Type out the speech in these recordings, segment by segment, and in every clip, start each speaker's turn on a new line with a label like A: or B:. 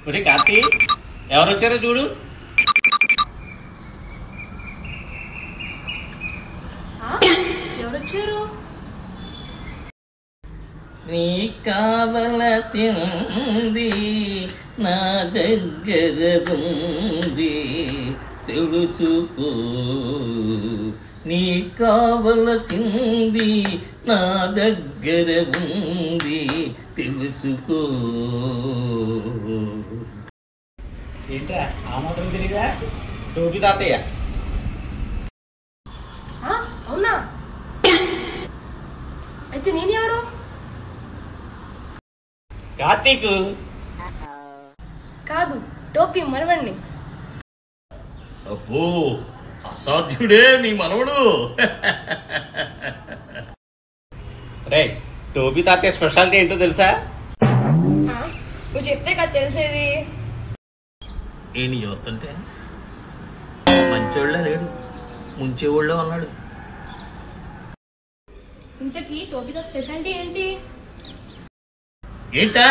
A: ఒరే కార్తీ, ఎవరు వచ్చారో చూడు.
B: ఎవరొచ్చారు?
C: నీ కావలసింది నా దగ్గర ఉంది తెలుసుకో, నీ కావలసింది నా దగ్గర ఉంది తెలుసుకో.
A: ఏంట్రా ఆ మాత్రం తెలీదా? టోపీ తాతయ్య.
B: అవునా? అయితే నేనెవరు?
A: కార్తీక్
B: కాదు, టోపీ మనవణ్ణి.
C: అబ్బో, అసాధ్యుడే నీ మనవడు.
A: రే, టోపీ తాతయ్య స్పెషాలిటీ ఏంటో తెలుసా?
B: నువ్వు చెప్తే కదా తెలిసేది.
C: ఏంటి చూస్తుంటే మంచోళ్ళ లేడు, ముంచేవాళ్ళ ఉన్నాడు.
B: ఇంతకీ టోపీ తాత స్పెషాలిటీ ఏంటి?
C: ఏంటా?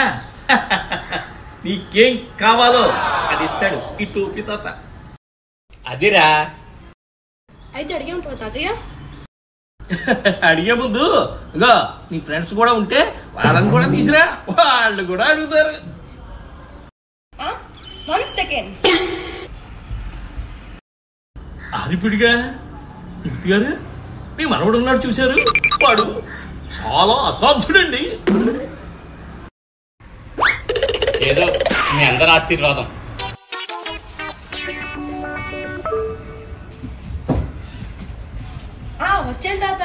C: నీకేం కావాలో అది ఇస్తాడు ఈ టోపీ తాత.
A: అదిరా.
B: అయితే అడిగే ఉంటావా తాతయ్య?
C: అడిగే ముందు ఇగో నీ ఫ్రెండ్స్ కూడా ఉంటే వాళ్ళని కూడా తీసిరా, వాళ్ళు కూడా అడుగుతారు.
B: 1 సెకండ్.
C: ఆరిపిడిగా మూర్తి గారు, మీ మనవడు ఉన్నాడు చూశారు, వాడు చాలా అసాధ్యుడండి.
A: ఏదో మీ అందరి ఆశీర్వాదం.
B: వచ్చాను తాత.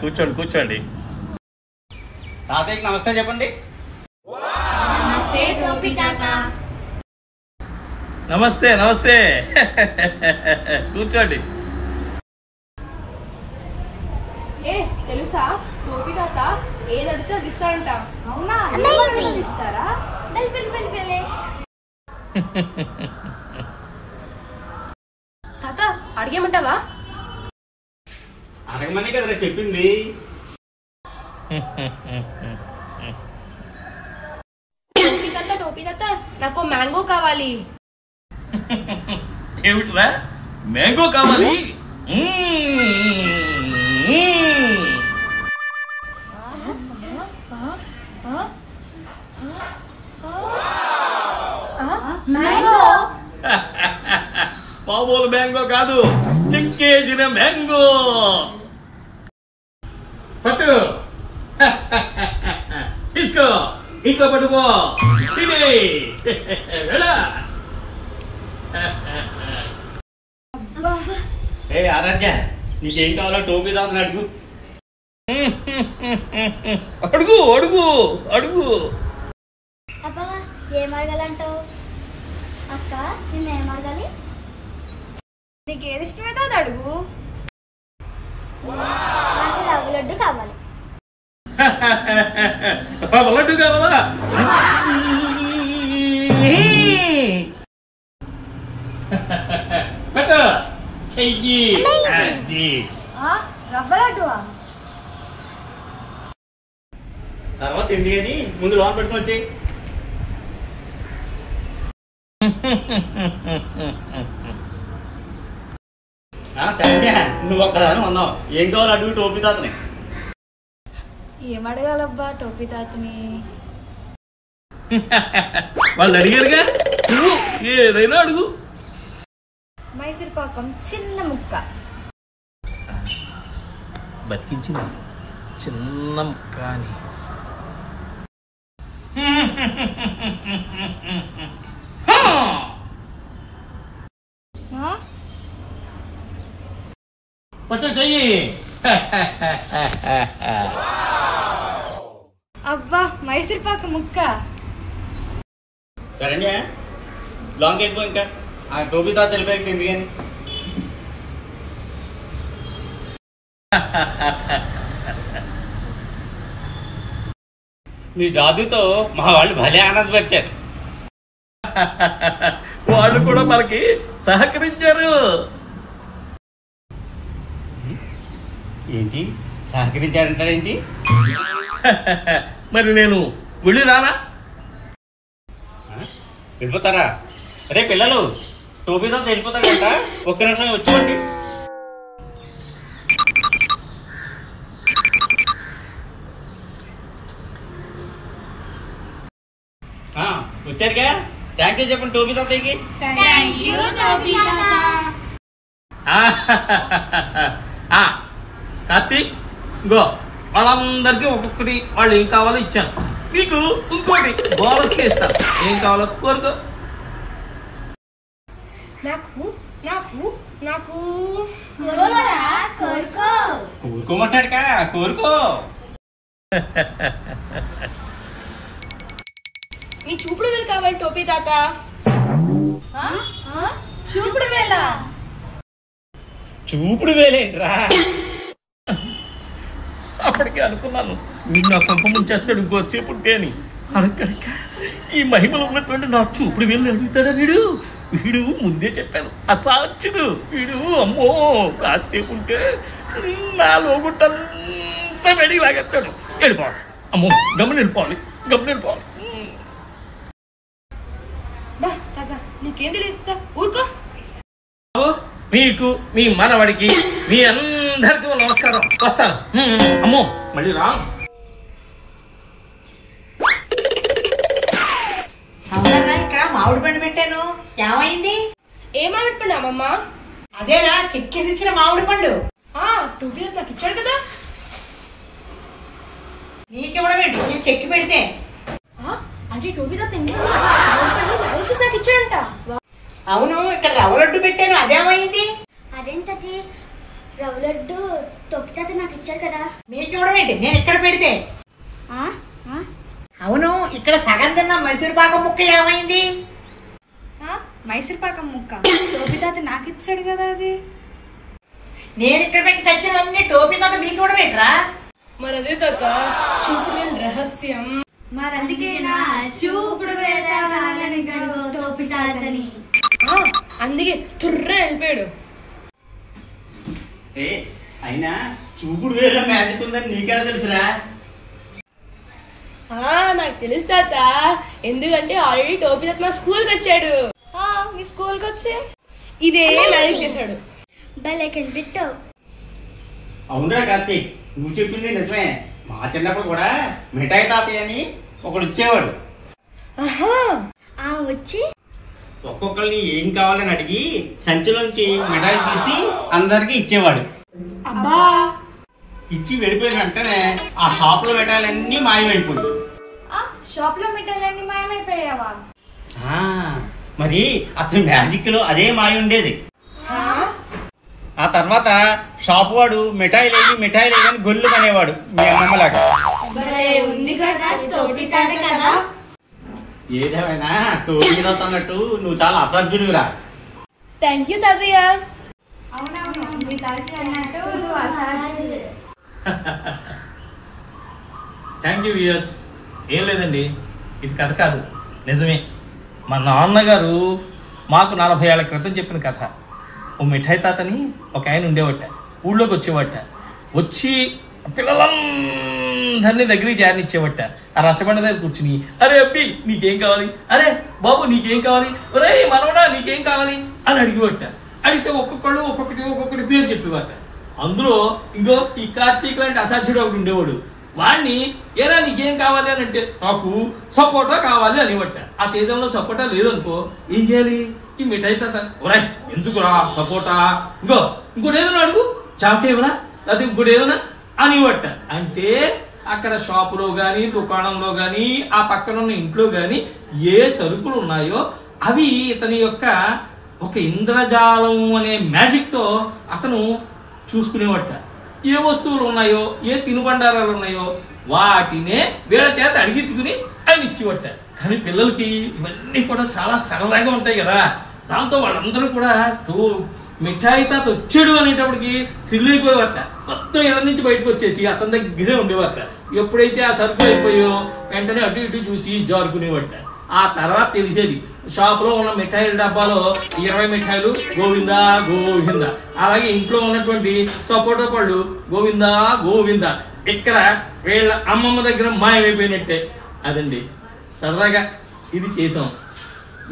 C: కూర్చోండి కూర్చోండి.
A: తాతయ్యకి నమస్తే చెప్పండి.
B: నమస్తే టోపీ తాత.
C: నమస్తే నమస్తే. కూర్చోండి.
B: తెలుసా, టోపీ తాత ఏది అడిగితే అది ఇస్తాడంట.
D: అవునా? ఇస్తారా?
B: తాత అడిగేమంటావా?
A: అడగమని కదరా చెప్పింది.
B: టోపీ తాత నాకు మ్యాంగో కావాలి.
C: ఏమిట్రా మ్యాంగో కావాలి? మామూలు మ్యాంగో కాదు, చిక్కేసిన మ్యాంగో. పట్టు, తీసుకో, ఇంట్లో పట్టుకో, తిని వెళ్ళా.
A: ఏ ఆరాధ్య, నీకేం కావాలో టోపీ తాతని అడుగు.
C: అడుగు అడుగు అడుగు.
D: అబ్బా, ఏం అడగాలంటావు? అక్క, నిన్న ఏం అడగాలి?
B: నీకు ఏది ఇష్టమైతే అది అడుగు.
D: నాకు రవ్వ లడ్డు కావాలి.
C: లడ్డు కావాలా? చెయ్యి.
D: రవ్వ లడ్డువా?
A: తర్వాత ఎందుకు అని ముందు లోన్ పెట్టుకుని వచ్చి. సరే, నువ్వు ఒక్కదాని ఉన్నావు. ఏం కావాలి అడుగు టోపీ తాతని.
B: ఏం అడగాలబ్బా టోపీ తాతని?
C: వాళ్ళు అడిగారుగా, నువ్వు ఏదైనా అడుగు.
B: మైసూర్ పాకం చిన్న ముక్క.
C: బతికించింది చిన్న ముక్క అని. పట్టు చెయ్యి.
B: అబ్బా, మైసూర్ పాకం ముక్క.
A: సరే లాంగ్ వెళ్ళిపో. ఇంకా ఆ టోపీ తాత వెళ్ళిపోయాక ఎందుకు అని. నీ జాదుతో మా వాళ్ళు భలే ఆనందపరిచారు.
C: వాళ్ళు కూడా మనకి సహకరించారు.
A: ఏంటి సహకరించాడంటాడేంటి?
C: మరి నేను వెళ్ళి రానా?
A: వెళ్ళిపోతారా? రే పిల్లలు, టోపీతో వెళ్ళిపోతారంట, ఒక్క నిమిషం వచ్చేయండి. వచ్చారుగా, థ్యాంక్ యూ చెప్పండి టోపీ తాతయ్యకి.
B: థ్యాంక్ యూ టోపీ తాత.
C: కార్తీక్, గో వాళ్ళందరికీ ఒక్కొక్కటి వాళ్ళు ఏం కావాలో ఇచ్చాను. నీకు ఇంకోటి బోనస్గా ఇస్తాను. ఏం కావాలో కోరుకో.
B: నాకు నాకు నాకు
D: కోరుకో.
A: కోరుకోమంటాడుకా, కోరుకో.
B: నీ చూపుడు వేలు కావాలి టోపీ తాత. చూపుడు వేలా?
A: చూపుడు వేలేంట్రా?
C: అప్పటికే అనుకున్నాను వీడు నా కొంప ముంచేస్తాడు ఇంకోసేపు ఉంటే అని. అడగక ఈ మహిమలు ఉన్నటువంటి నా చూపుడు వెళ్ళి అడుగుతాడా వీడు? వీడు ముందే చెప్పాను అసాధ్యుడు వీడు. అమ్మో, కాసేపు ఉంటే నా లోగుంటంతా వెడికి లాగేస్తాడు. వెళ్ళిపోవాలి. అమ్మో, గమని వెళ్ళిపోవాలి, గమని వెళ్ళిపోవాలి.
B: తాత నీకేం తెలియదు, ఊరుకో.
C: మీకు, మీ మనవడికి, మీ అందరికీ నమస్కారం. వస్తాను. అమ్మో, మళ్ళీ రా.
E: అవునరా, ఇక్కడ మామిడి పండు పెట్టాను, ఏమైంది?
B: ఏ మామిడి పండు అమ్మమ్మ?
E: అదేరా, చెక్కేసి ఇచ్చిన మామిడి పండు.
B: టోపీ తాత నాకు ఇచ్చాడు కదా.
E: నీకెవడం ఏంటి? నేను చెక్కి పెడితే.
B: అంటే టోపీ తాత చూసి నాకు ఇచ్చాడంట.
E: అవును, ఇక్కడ రవ్వ లడ్డు పెట్టాను, అదేమైంది?
D: అదేంటది రవ్వ లడ్డు టోపీ తాత నాకు ఇచ్చారు కదా.
E: నీకెవడం ఏంటి? నేను ఇక్కడ పెడితే. అవును, ఇక్కడ సగం తిన్న మైసూరు పాకం ముక్క ఏమైంది?
B: మైసూర్ పాకం ముక్క టోపీ తాత నాకు ఇచ్చాడు కదా. అది
E: నేను ఇక్కడ పెట్టి చచ్చినవన్నీ టోపీ తాత మీకు కూడా పెట్టరా?
B: మరి అదే తాత చూపుడు వేలు రహస్యం.
D: మరందుకేనా చూపుడు వేల కావాలని టోపీ తాతని.
B: అందుకే తుర్ర వెళ్ళిపోయాడు.
A: అయినా చూపుడు వేరే మ్యాజిక్ ఉందని నీకెలా తెలుసురా?
B: నాకు తెలుసు తాత, ఎందుకంటే ఆల్రెడీ టోపీ తాత మా స్కూల్కి వచ్చాడు. మీ స్కూల్కి వచ్చే ఇదే మ్యాజిక్ చేశాడు.
D: భలే కనిపెట్టావు.
A: అవునరా కార్తీక్, నువ్వు చెప్పింది నిజమే. మా చిన్నప్పుడు కూడా మిఠాయి తాతయ్య అని ఒకడు ఇచ్చేవాడు.
D: వచ్చి
A: ఒక్కొక్కరిని ఏం కావాలని అడిగి సంచిలోంచి మిఠాయి తీసి అందరికి ఇచ్చేవాడు.
B: అబ్బా,
A: ఇచ్చి వెళ్ళిపోయిన వెంటనే ఆ షాప్ లో మిఠాయిలన్నీ మాయమైపోయాయి.
B: షాప్ లో మిఠాయిలన్నీ మాయమైపోయావా?
A: మరి అతని మ్యాజిక్ లో అదే మాయ ఉండేది. ఆ తర్వాత షాప్ వాడు మిఠాయి లేని గొల్లు అనేవాడు మీ అమ్మమ్మలాగా.
B: ఉంది కదా టోపీ తాత కదా.
A: ఏదేమైనా టోపీ తాత అన్నట్టు నువ్వు చాలా అసాధ్యుడురా.
B: థ్యాంక్ యూ తాతయ్య.
D: అవునవును, మీ తాత అన్నట్టు నువ్వు అసాధ్యుడు.
C: Thank you viewers. ఏం లేదండి, ఇది కథ కాదు, నిజమే. మా నాన్నగారు మాకు 40 ఏళ్ల క్రితం చెప్పిన కథ. ఓ మిఠాయి తాతని ఒక ఆయన ఉండేవట, ఊళ్ళోకి వచ్చేవట. వచ్చి పిల్లలందరినీ దగ్గరికి చేరనిచ్చేవట. ఆ రచ్చబండ దగ్గర కూర్చుని, అరే అబ్బి నీకేం కావాలి, అరే బాబు నీకేం కావాలి, ఒరే మనవడా నీకేం కావాలి అని అడిగివట. అడిగితే ఒక్కొక్కటి పేరు చెప్పేవాట. అందులో ఇంకో ఈ కార్తీక్ లాంటి అసాధ్యుడు ఒకటి ఉండేవాడు. వాడిని ఏరా నీకేం కావాలి అని అంటే, నాకు సపోటా కావాలి అనేవట. ఆ సీజన్లో సపోటా లేదనుకో ఏం చేయాలి? ఈ మిఠాయి తాత, ఒరే ఎందుకురా సపోటా, ఇంకోటి ఏదైనా అడుగు, చాకేవరా అది ఇంకోటి ఏదైనా అనివట. అంటే అక్కడ షాపులో కానీ దుకాణంలో కానీ ఆ పక్కన ఉన్న ఇంట్లో కానీ ఏ సరుకులు ఉన్నాయో అవి ఇతని యొక్క ఒక ఇంద్రజాలం అనే మ్యాజిక్ తో అతను చూసుకునేవట. ఏ వస్తువులు ఉన్నాయో ఏ తినుబండారాలు ఉన్నాయో వాటినే వీళ్ళ చేత అడిగించుకుని ఆయన ఇచ్చివట. కానీ పిల్లలకి ఇవన్నీ కూడా చాలా సరదాగా ఉంటాయి కదా. దాంతో వాళ్ళందరూ కూడా మిఠాయి తాత వచ్చాడు అనేటప్పటికి థ్రిల్ అయిపోయేవాట. మొత్తం ఇళ్ళ నుంచి బయటకు వచ్చేసి అతని దగ్గరే ఉండేవాట. ఎప్పుడైతే ఆ సరుకులు అయిపోయో వెంటనే అటు ఇటు చూసి జారుకునేవాట. ఆ తర్వాత తెలిసేది షాప్లో ఉన్న మిఠాయిల డబ్బాలో 20 మిఠాయిలు గోవిందా గోవిందా, అలాగే ఇంట్లో ఉన్నటువంటి సపోటా పళ్ళు గోవిందా గోవిందా. ఇక్కడ వీళ్ళ అమ్మమ్మ దగ్గర మాయమైపోయినట్టే. అదండి సరదాగా ఇది చేసాం.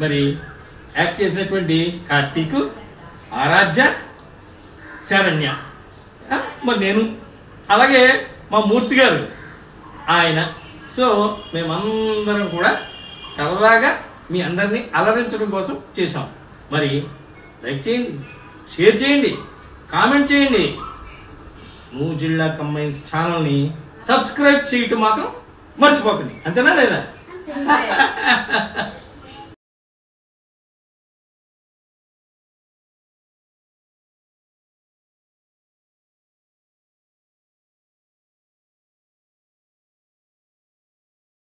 C: మరి యాక్ట్ చేసినటువంటి కార్తీక్, ఆరాధ్య, శరణ్య, మరి నేను, అలాగే మా మూర్తి గారు ఆయన. సో మేమందరం కూడా సరదాగా మీ అందరినీ అలరించడం కోసం చేసాం. మరి లైక్ చేయండి, షేర్ చేయండి, కామెంట్ చేయండి. నూజిళ్ళ కంబైన్స్ ఛానల్ని సబ్స్క్రైబ్ చేయటం మాత్రం మర్చిపోకండి. అంతేనా లేదా?